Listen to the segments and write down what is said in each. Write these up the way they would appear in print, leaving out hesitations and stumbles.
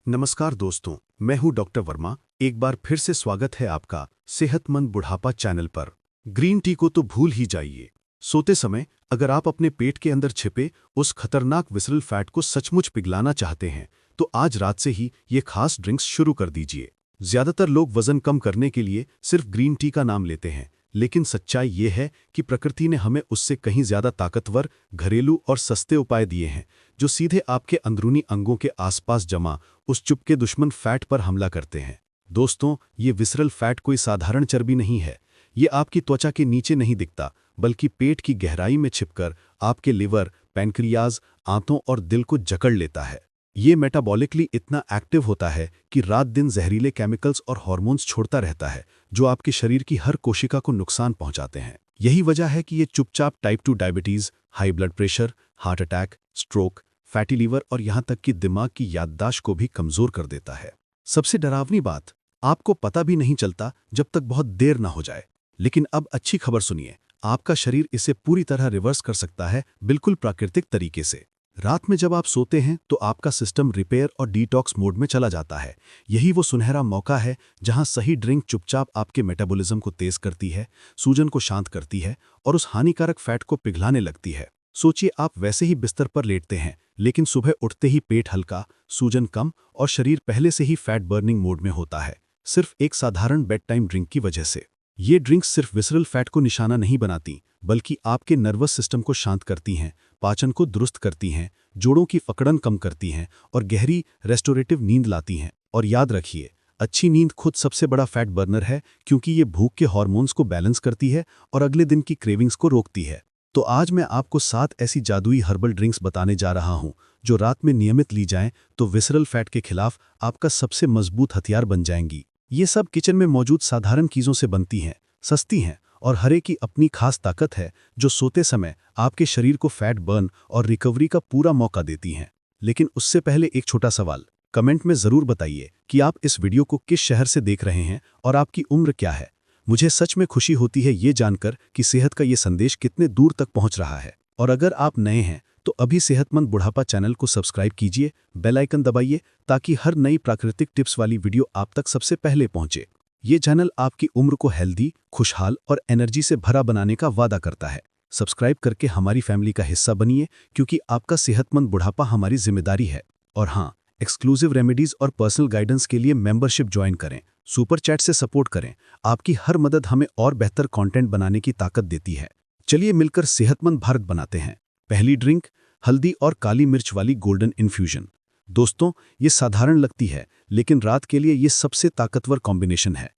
नमस्कार दोस्तों, मैं हूं डॉक्टर वर्मा। एक बार फिर से स्वागत है आपका सेहतमंद बुढ़ापा चैनल पर। ग्रीन टी को तो भूल ही जाइए। सोते समय अगर आप अपने पेट के अंदर छिपे उस खतरनाक विसरल फैट को सचमुच पिघलाना चाहते हैं तो आज रात से ही ये खास ड्रिंक्स शुरू कर दीजिए। ज्यादातर लोग वजन कम करने के लिए सिर्फ ग्रीन टी का नाम लेते हैं, लेकिन सच्चाई ये है कि प्रकृति ने हमें उससे कहीं ज्यादा ताकतवर, घरेलू और सस्ते उपाय दिए हैं जो सीधे आपके अंदरूनी अंगों के आसपास जमा उस चुपके दुश्मन फैट पर हमला करते हैं। दोस्तों, ये विसरल फैट कोई साधारण चर्बी नहीं है। ये आपकी त्वचा के नीचे नहीं दिखता, बल्कि पेट की गहराई में छिपकर आपके लिवर, पैनक्रियाज, आंतों और दिल को जकड़ लेता है। ये मेटाबॉलिकली इतना एक्टिव होता है कि रात दिन जहरीले केमिकल्स और हार्मोन्स छोड़ता रहता है जो आपके शरीर की हर कोशिका को नुकसान पहुंचाते हैं। यही वजह है कि ये चुपचाप type 2 diabetes, high blood pressure, heart attack, stroke, fatty liver और यहां तक कि दिमाग की याददाश्त को भी कमजोर कर देता है। सबसे डरावनी बात, आपको पता भी नहीं चलता जब तक बहुत देर ना हो जाए। लेकिन अब अच्छी खबर सुनिए, आपका शरीर इसे पूरी तरह रिवर्स कर सकता है, बिल्कुल प्राकृतिक तरीके से। रात में जब आप सोते हैं तो आपका सिस्टम रिपेयर और डिटॉक्स मोड में चला जाता है। यही वो सुनहरा मौका है जहां सही ड्रिंक चुपचाप आपके मेटाबॉलिज्म को तेज करती है, सूजन को शांत करती है और उस हानिकारक फैट को पिघलाने लगती है। सोचिए, आप वैसे ही बिस्तर पर लेटते हैं, लेकिन सुबह उठते ही पेट हल्का, सूजन कम और शरीर पहले से ही फैट बर्निंग मोड में होता है, सिर्फ एक साधारण बेड टाइम ड्रिंक की वजह से। ये ड्रिंक्स सिर्फ विसरल फैट को निशाना नहीं बनाती, बल्कि आपके नर्वस सिस्टम को शांत करती हैं, पाचन को दुरुस्त करती हैं, जोड़ों की फकड़न कम करती हैं और गहरी रेस्टोरेटिव नींद लाती हैं। और याद रखिए, अच्छी नींद खुद सबसे बड़ा फैट बर्नर है, क्योंकि ये भूख के हार्मोन्स को बैलेंस करती है और अगले दिन की क्रेविंग्स को रोकती है। तो आज मैं आपको 7 ऐसी जादुई हर्बल ड्रिंक्स बताने जा रहा हूं जो रात में नियमित ली जाएं तो विसरल फैट के खिलाफ आपका सबसे मजबूत हथियार बन जाएंगी। ये सब किचन में मौजूद साधारण चीजों से बनती हैं, सस्ती हैं और हर एक की अपनी खास ताकत है जो सोते समय आपके शरीर को फैट बर्न और रिकवरी का पूरा मौका देती हैं। लेकिन उससे पहले एक छोटा सवाल, कमेंट में जरूर बताइए कि आप इस वीडियो को किस शहर से देख रहे हैं और आपकी उम्र क्या है। मुझे सच में खुशी होती है ये जानकर कि सेहत का ये संदेश कितने दूर तक पहुंच रहा है। और अगर आप नए हैं तो अभी सेहतमंद बुढ़ापा चैनल को सब्सक्राइब कीजिए, बेल आइकन दबाइए ताकि हर नई प्राकृतिक टिप्स वाली वीडियो आप तक सबसे पहले पहुंचे। ये चैनल आपकी उम्र को हेल्दी, खुशहाल और एनर्जी से भरा बनाने का वादा करता है। सब्सक्राइब करके हमारी फैमिली का हिस्सा बनिए, क्योंकि आपका सेहतमंद बुढ़ापा हमारी जिम्मेदारी है। और हाँ, एक्सक्लूसिव रेमेडीज और पर्सनल गाइडेंस के लिए मेंबरशिप ज्वाइन करें, सुपर चैट से सपोर्ट करें। आपकी हर मदद हमें और बेहतर कंटेंट बनाने की ताकत देती है। चलिए मिलकर सेहतमंद भारत बनाते हैं। पहली ड्रिंक, हल्दी और काली मिर्च वाली गोल्डन इन्फ्यूजन। दोस्तों, ये साधारण लगती है, लेकिन रात के लिए ये सबसे ताकतवर कॉम्बिनेशन है।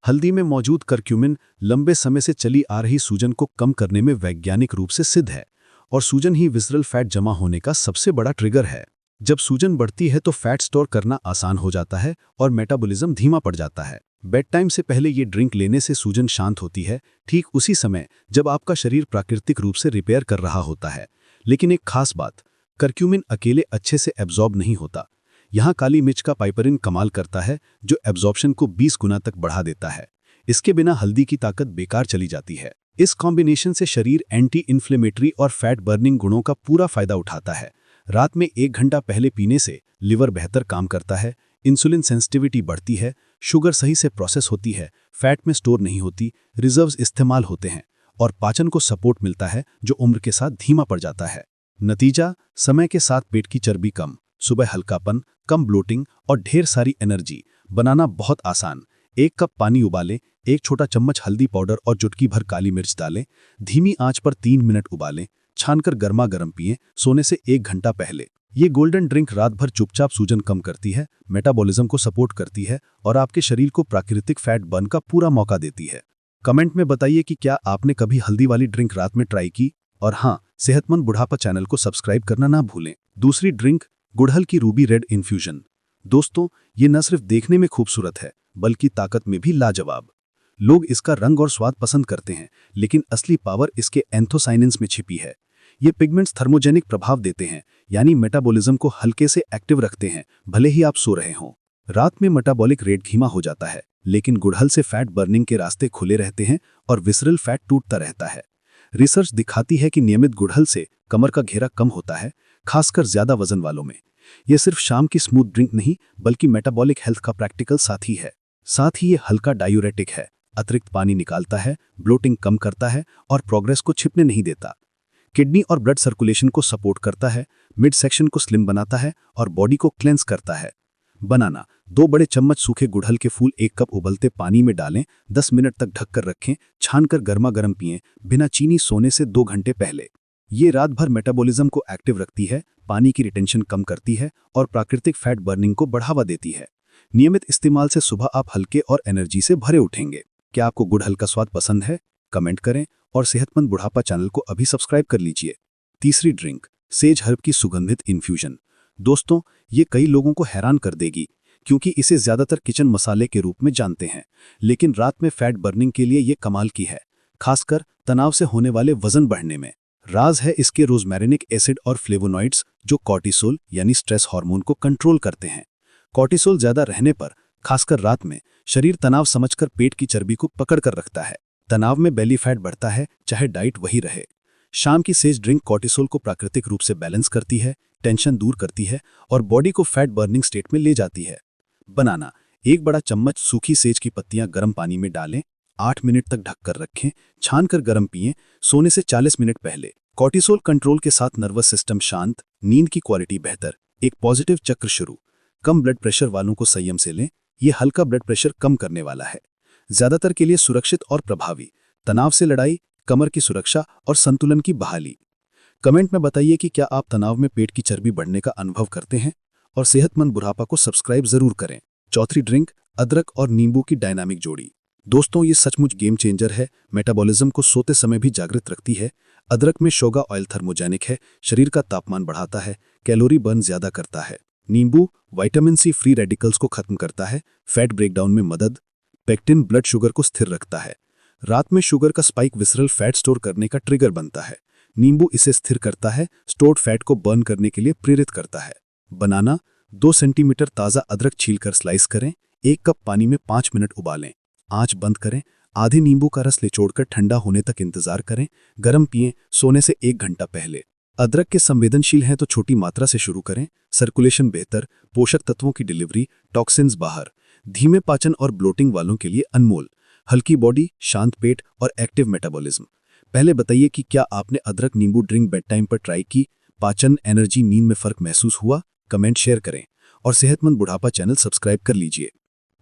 हल्दी में मौजूद करक्यूमिन लंबे समय से चली आ रही सूजन को कम करने में वैज्ञानिक रूप से सिद्ध है, और सूजन ही विसरल फैट जमा होने का सबसे बड़ा ट्रिगर है। जब सूजन बढ़ती है तो फैट स्टोर करना आसान हो जाता है और मेटाबॉलिज्म धीमा पड़ जाता है। बेड टाइम से पहले ये ड्रिंक लेने से सूजन शांत होती है, ठीक उसी समय जब आपका शरीर प्राकृतिक रूप से रिपेयर कर रहा होता है। लेकिन एक खास बात, करक्यूमिन अकेले अच्छे से एब्जॉर्ब नहीं होता। यहाँ काली मिर्च का पाइपरिन कमाल करता है, जो एब्जॉर्प्शन को 20 गुना तक बढ़ा देता है। इसके बिना हल्दी की ताकत बेकार चली जाती है। इस कॉम्बिनेशन से शरीर एंटी इन्फ्लेमेटरी और फैट बर्निंग गुणों का पूरा फायदा उठाता है। रात में 1 घंटा पहले पीने से लिवर बेहतर काम करता है, इंसुलिन सेंसिटिविटी बढ़ती है, शुगर सही से प्रोसेस होती है, फैट में स्टोर नहीं होती, रिजर्व्स इस्तेमाल होते हैं और पाचन को सपोर्ट मिलता है जो उम्र के साथ धीमा पड़ जाता है। नतीजा, समय के साथ पेट की चर्बी कम, सुबह हल्कापन, कम ब्लोटिंग और ढेर सारी एनर्जी। बनाना बहुत आसान। 1 कप पानी उबालें, 1 छोटा चम्मच हल्दी पाउडर और चुटकी भर काली मिर्च डालें, धीमी आंच पर 3 मिनट उबालें, छानकर गर्मा गर्म पिएं सोने से 1 घंटा पहले। ये गोल्डन ड्रिंक रात भर चुपचाप सूजन कम करती है, मेटाबॉलिज्म को सपोर्ट करती है और आपके शरीर को प्राकृतिक फैट बर्न का पूरा मौका देती है। कमेंट में बताइए कि क्या आपने कभी हल्दी वाली ड्रिंक रात में ट्राई की। और हाँ, सेहतमंद बुढ़ापा चैनल को सब्सक्राइब करना ना भूलें। दूसरी ड्रिंक, गुड़हल की रूबी रेड इन्फ्यूजन। दोस्तों, ये न सिर्फ देखने में खूबसूरत है, बल्कि ताकत में भी लाजवाब। लोग इसका रंग और स्वाद पसंद करते हैं, लेकिन असली पावर इसके एंथोसाइनिन्स में छिपी है। ये पिगमेंट्स थर्मोजेनिक प्रभाव देते हैं, यानी मेटाबॉलिज्म को हल्के से एक्टिव रखते हैं, भले ही आप सो रहे हों। रात में मेटाबॉलिक रेट धीमा हो जाता है, लेकिन गुड़हल से फैट बर्निंग के रास्ते खुले रहते हैं और विसरल फैट टूटता रहता है। रिसर्च दिखाती है कि नियमित गुड़हल से कमर का घेरा कम होता है, खासकर ज्यादा वजन वालों में। ये सिर्फ शाम की स्मूथ ड्रिंक नहीं बल्कि मेटाबॉलिक हेल्थ का प्रैक्टिकल साथी है। साथ ही ये हल्का डायूरेटिक है, अतिरिक्त पानी निकालता है, ब्लोटिंग कम करता है और प्रोग्रेस को छिपने नहीं देता। किडनी और ब्लड सर्कुलेशन को सपोर्ट करता है, मिड सेक्शन को स्लिम बनाता है और बॉडी को क्लेंस करता है। बनाना 2 बड़े चम्मच सूखे गुड़हल के फूल 1 कप उबलते पानी में डालें, 10 मिनट तक ढककर रखें, छानकर गर्मा गर्म पिएं, बिना चीनी सोने से 2 घंटे पहले। ये रात भर मेटाबॉलिज्म को एक्टिव रखती है, पानी की रिटेंशन कम करती है और प्राकृतिक फैट बर्निंग को बढ़ावा देती है। नियमित इस्तेमाल से सुबह आप हल्के और एनर्जी से भरे उठेंगे। क्या आपको गुड़हल का स्वाद पसंद है? कमेंट करें और सेहतमंद बुढ़ापा चैनल को अभी सब्सक्राइब कर लीजिए। तीसरी ड्रिंक, सेज हर्ब की सुगंधित इन्फ्यूजन। दोस्तों, ये कई लोगों को हैरान कर देगी क्योंकि इसे ज्यादातर किचन मसाले के रूप में जानते हैं, लेकिन रात में फैट बर्निंग के लिए ये कमाल की है, खासकर तनाव से होने वाले वजन बढ़ने में। राज है इसके रोजमेरिनिक एसिड और फ्लेवोनॉइड्स जो कॉर्टिसोल यानी स्ट्रेस हार्मोन को कंट्रोल करते हैं। कॉर्टिसोल ज्यादा रहने पर, खासकर रात में, शरीर तनाव समझकर पेट की चर्बी को पकड़ कर रखता है। तनाव में बेली फैट बढ़ता है, चाहे डाइट वही रहे। शाम की सेज ड्रिंक कॉर्टिसोल को प्राकृतिक रूप से बैलेंस करती है, टेंशन दूर करती है और बॉडी को फैट बर्निंग स्टेट में ले जाती है। बनाना 1 बड़ा चम्मच सूखी सेज की पत्तियां गर्म पानी में डालें, 8 मिनट तक ढककर रखें, छानकर गर्म पिएं, सोने से 40 मिनट पहले। कॉर्टिसोल कंट्रोल के साथ नर्वस सिस्टम शांत, नींद की क्वालिटी बेहतर, एक पॉजिटिव चक्र शुरू। कम ब्लड प्रेशर वालों को संयम से लें, ये हल्का ब्लड प्रेशर कम करने वाला है। ज्यादातर के लिए सुरक्षित और प्रभावी, तनाव से लड़ाई, कमर की सुरक्षा और संतुलन की बहाली। कमेंट में बताइए कि क्या आप तनाव में पेट की चर्बी बढ़ने का अनुभव करते हैं, और सेहतमंद बुढ़ापा को सब्सक्राइब जरूर करें। चौथी ड्रिंक, अदरक और नींबू की डायनामिक जोड़ी। दोस्तों, ये सचमुच गेम चेंजर है, मेटाबॉलिज्म को सोते समय भी जागृत रखती है। अदरक में शोगा ऑयल थर्मोजेनिक है, शरीर का तापमान बढ़ाता है, कैलोरी बर्न ज्यादा करता है। नींबू विटामिन सी फ्री रेडिकल्स को खत्म करता है, फैट ब्रेकडाउन में मदद। पेक्टिन ब्लड शुगर को स्थिर रखता है। रात में शुगर का स्पाइक विसरल फैट स्टोर करने का ट्रिगर बनता है। नींबू इसे स्थिर करता है, स्टोर्ड फैट को बर्न करने के लिए प्रेरित करता है। बनाना 2 सेंटीमीटर ताज़ा अदरक छीलकर स्लाइस करें, 1 कप पानी में 5 मिनट उबालें, आंच बंद करें, आधे नींबू का रस निचोड़कर ठंडा होने तक इंतजार करें, गर्म पिएं, सोने से 1 घंटा पहले। अदरक के संवेदनशील हैं तो छोटी मात्रा से शुरू करें, सर्कुलेशन बेहतर, पोषक तत्वों की डिलीवरी, टॉक्सिन्स बाहर। धीमे पाचन और ब्लोटिंग वालों के लिए अनमोल, हल्की बॉडी, शांत पेट और एक्टिव मेटाबॉलिज्म। पहले बताइए कि क्या आपने अदरक नींबू ड्रिंक बेड टाइम पर ट्राई की? पाचन, एनर्जी, नींद में फर्क महसूस हुआ? कमेंट शेयर करें और सेहतमंद बुढ़ापा चैनल सब्सक्राइब कर लीजिए।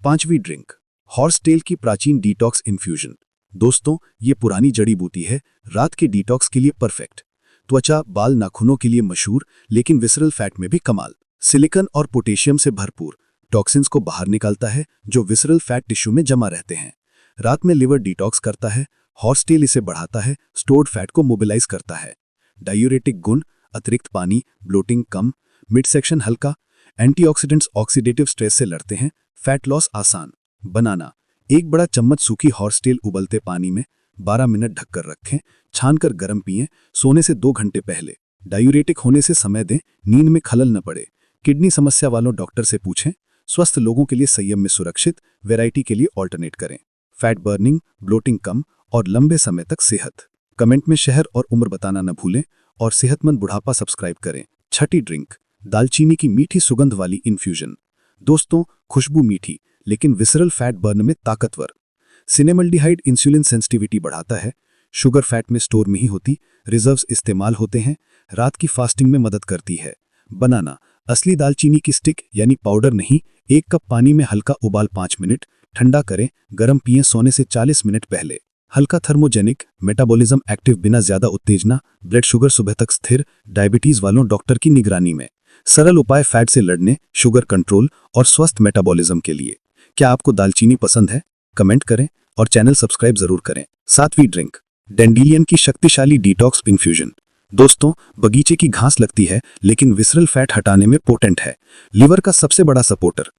5वीं ड्रिंक, हॉर्स टेल की प्राचीन डिटॉक्स इन्फ्यूजन। दोस्तों, ये पुरानी जड़ी बूटी है, रात के डिटॉक्स के लिए परफेक्ट। त्वचा, बाल, नाखूनों के लिए मशहूर, लेकिन विसरल फैट में भी कमाल। सिलिकॉन और पोटेशियम से भरपूर, टॉक्सिन्स को बाहर निकालता है जो विसरल फैट टिश्यू में जमा रहते हैं। रात में लिवर डिटॉक्स करता है, हॉर्स टेल इसे बढ़ाता है, स्टोर्ड फैट को मोबिलाइज करता है। डायूरेटिक गुण, अतिरिक्त पानी, ब्लोटिंग कम, मिड सेक्शन हल्का, एंटीऑक्सीडेंट्स ऑक्सीडेटिव स्ट्रेस से लड़ते हैं, फैट लॉस आसान। बनाना 1 बड़ा चम्मच सूखी हॉर्स टेल उबलते पानी में 12 मिनट ढककर रखें, छानकर गर्म पिएं, सोने से 2 घंटे पहले। डायूरेटिक होने से समय दें, नींद में खलल न पड़े। किडनी समस्या वालों डॉक्टर से पूछें। स्वस्थ लोगों के लिए संयम में सुरक्षित, वैरायटी के लिए ऑल्टरनेट करें। फैट बर्निंग, ब्लोटिंग कम और लंबे समय तक सेहत। कमेंट में शहर और उम्र बताना न भूलें और सेहतमंद बुढ़ापा सब्सक्राइब करें। 6ठी ड्रिंक, दालचीनी की मीठी सुगंध वाली इन्फ्यूजन। दोस्तों, खुशबू मीठी लेकिन विसरल फैट बर्न में ताकतवर। सिनेमल्डिहाइड इंसुलिन सेंसिटिविटी बढ़ाता है, शुगर फैट में स्टोर नहीं होती, रिजर्व्स इस्तेमाल होते हैं, रात की फास्टिंग में मदद करती है। बनाना असली दालचीनी की स्टिक यानी पाउडर नहीं, 1 कप पानी में हल्का उबाल 5 मिनट, ठंडा करें, गर्म पिएं, सोने से 40 मिनट पहले। हल्का थर्मोजेनिक, मेटाबॉलिज्म एक्टिव, बिना ज्यादा उत्तेजना, ब्लड शुगर सुबह तक स्थिर, डायबिटीज वालों डॉक्टर की निगरानी में। सरल उपाय फैट से लड़ने, शुगर कंट्रोल और स्वस्थ मेटाबॉलिज्म के लिए। क्या आपको दालचीनी पसंद है? कमेंट करें और चैनल सब्सक्राइब जरूर करें। 7वीं ड्रिंक, डेंडिलियन की शक्तिशाली डिटॉक्स इन्फ्यूजन। दोस्तों, बगीचे की घास लगती है लेकिन विसरल फैट हटाने में पोटेंट है। लिवर का सबसे बड़ा सपोर्टर,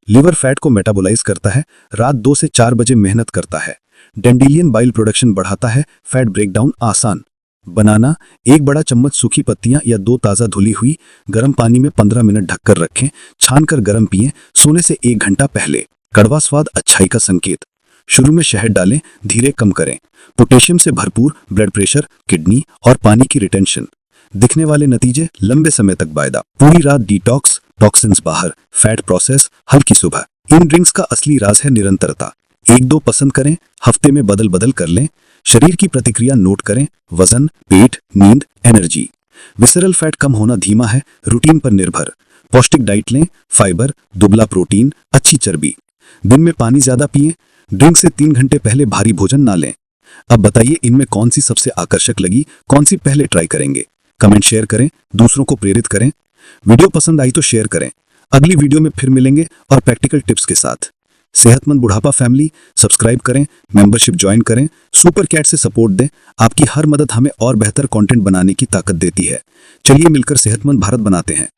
लिवर फैट को मेटाबोलाइज करता है, रात 2 से 4 बजे मेहनत करता है। डेंडिलियन बाइल प्रोडक्शन बढ़ाता है, फैट ब्रेकडाउन आसान। बनाना 1 बड़ा चम्मच सूखी पत्तियां या 2 ताज़ा धुली हुई, गर्म पानी में 15 मिनट ढककर रखें, छानकर गर्म पिएं, सोने से 1 घंटा पहले। कड़वा स्वाद अच्छाई का संकेत। शुरू में शहद डालें, धीरे कम करें। पोटेशियम से भरपूर, ब्लड प्रेशर, किडनी और पानी की रिटेंशन। दिखने वाले नतीजे लंबे समय तक वायदा। पूरी रात डिटॉक्स, टॉक्सिन्स बाहर, फैट प्रोसेस, हल्की सुबह। इन ड्रिंक्स का असली राज है निरंतरता। एक दो पसंद करें, हफ्ते में बदल बदल कर लें। शरीर की प्रतिक्रिया नोट करें, वजन, पेट, नींद, एनर्जी। विसरल फैट कम होना धीमा है, रूटीन पर निर्भर। पौष्टिक डाइट लें, फाइबर, दुबला प्रोटीन, अच्छी चर्बी। दिन में पानी ज्यादा पिएं। ड्रिंक से 3 घंटे पहले भारी भोजन ना लें। अब बताइए इनमें कौन सी सबसे आकर्षक लगी, कौन सी पहले ट्राई करेंगे? कमेंट शेयर करें, दूसरों को प्रेरित करें। वीडियो पसंद आई तो शेयर करें। अगली वीडियो में फिर मिलेंगे और प्रैक्टिकल टिप्स के साथ। सेहतमंद बुढ़ापा फैमिली सब्सक्राइब करें, मेंबरशिप ज्वाइन करें, सुपर कैट से सपोर्ट दें। आपकी हर मदद हमें और बेहतर कंटेंट बनाने की ताकत देती है। चलिए मिलकर सेहतमंद भारत बनाते हैं।